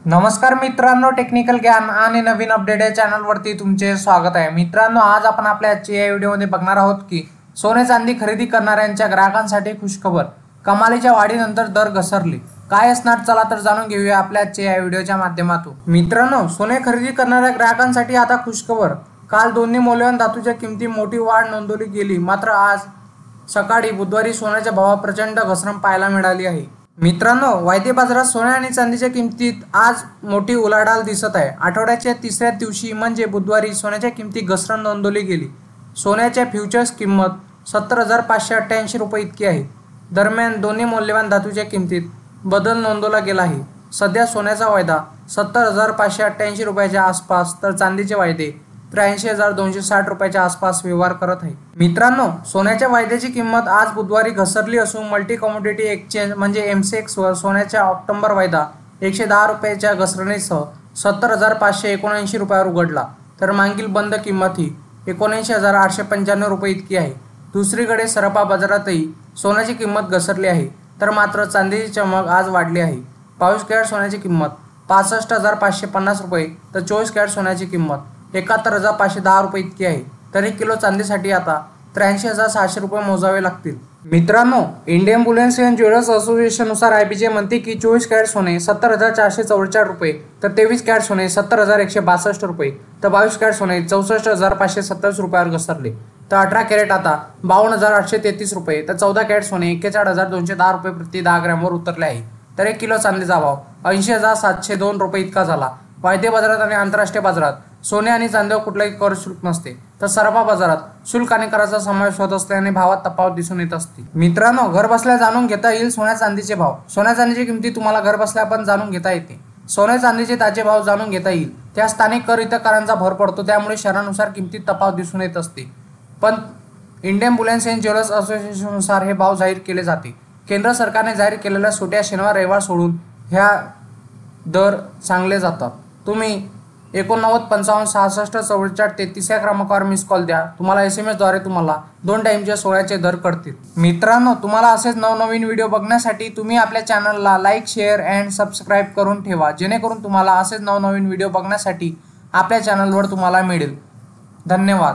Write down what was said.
नमस्कार मित्रांनो, टेक्निकल ज्ञान आणि नवीन अपडेट या चॅनलवरती तुमचे स्वागत आहे। मित्रांनो, आज आपण आपल्या आजच्या या व्हिडिओमध्ये बघणार आहोत की सोने चांदी खरेदी करणाऱ्यांच्या ग्राहकांसाठी खुशखबर, कमालीच्या वाढीनंतर दर घसरले, काय असणार चला तर जाणून घेऊया आपल्या आजच्या या व्हिडिओच्या माध्यमातून। मित्रांनो, सोने खरेदी करणाऱ्या ग्राहकांसाठी आता खुशखबर। काल दोन्ही मौल्यवान धातूच्या किमती मोठी वाढ नोंदवली गेली, मात्र आज सकाळी बुधवारी सोन्याच्या भावात प्रचंड घसरण पाहायला मिळाली आहे। मित्रांनो, वायदे बाजारात सोने आणि चांदीच्या किमतीत आज मोठी उलाढाल दिसत आहे। आठवड्याच्या तिसऱ्या दिवशी म्हणजे बुधवारी सोन्याच्या किमती घसरण नोंदवली गेली। सोन्याच्या फ्युचर्स किंमत 70,588 रुपये इतकी आहे। दरम्यान दोन्ही मौल्यवान धातूच्या किमतीत बदल नोंदवला गेला आहे। सध्या सोन्याचा वायदा 70,588 रुपयाच्या आसपास तर चांदीचे वायदे 83,260 रुपयाच्या आसपास व्यवहार करत आहे। मित्रांनो, सोन्याच्या वायद्याची किंमत आज बुधवारी घसरली असून मल्टी कमोडिटी एक्सचेंज म्हणजे MCX वर सोन्याचा ऑक्टोबर वायदा 110 रुपयाच्या घसरणीसह 70,579 रुपयावर उघडला, तर मागील बंद किंमत ही 79,895 रुपये इतकी आहे। दुसरीकडे सराफा बाजारातही सोन्याची किंमत घसरली आहे, तर मात्र चांदीची चमक आज वाढली आहे। 22 कॅरेट सोन्याची किंमत 65,550 रुपये तर 24 कॅरेट सोन्याची किंमत 71,510 रुपये इतकी आहे। तर 1 किलो चांदीसाठी आता 83,600 रुपये मोजावे लागतील। मित्रांनो, इंडियन बुलियन अँड ज्वेलर्स असोसिएशननुसार IBJ म्हणते की 24 कॅरेट सोने 70,444 रुपये तर 23 कॅरेट सोने 70,162 रुपये तर 22 कॅरेट सोने 64,527 रुपयावर घसरले, तर 18 कॅरेट आता 52,833 रुपये तर 14 कॅरेट सोने 41,210 रुपये प्रति 10 ग्रॅमवर उतरले आहे। तर 1 किलो चांदीचा भाव 80,702 रुपये इतका झाला। वायदे बाजारात आणि आंतरराष्ट्रीय बाजारात सोने आणि चांदीवर कुठलाही कर शुल्क नसते, तर सराफा बाजारात शुल्क आणि कराचा समावेश होत असल्याने भावात तफावत दिसून येत असते। मित्रांनो, घर बसल्या जाणून घेता येईल सोन्या चांदीचे भाव। सोन्या चांदीची किमती तुम्हाला घर बसल्या पण जाणून घेता येते। सोन्या चांदीचे ताजे भाव जाणून घेता येईल, त्या स्थानिक कर इतर करांचा भर पडतो, त्यामुळे शहरानुसार किमतीत तफावत दिसून येत असते। पण इंडियन बुलियन अँड ज्वेलर्स असोसिएशननुसार हे भाव जाहीर केले जाते। केंद्र सरकारने जाहीर केलेल्या सुट्या शनिवार रविवार सोडून ह्या दर सांगले जातात। तुम्ही 89 55 66 44 33 या क्रमांकावर मिस कॉल द्या, तुम्हाला SMS द्वारे तुम्हाला 2 टाईमचे सोन्याचे दर कळतील। मित्रांनो, तुम्हाला असेच नवनवीन व्हिडिओ बघण्यासाठी तुम्ही आपल्या चॅनलला लाईक शेअर अँड सबस्क्राईब करून ठेवा, जेणेकरून तुम्हाला असेच नवनवीन व्हिडिओ बघण्यासाठी आपल्या चॅनलवर तुम्हाला मिळेल। धन्यवाद।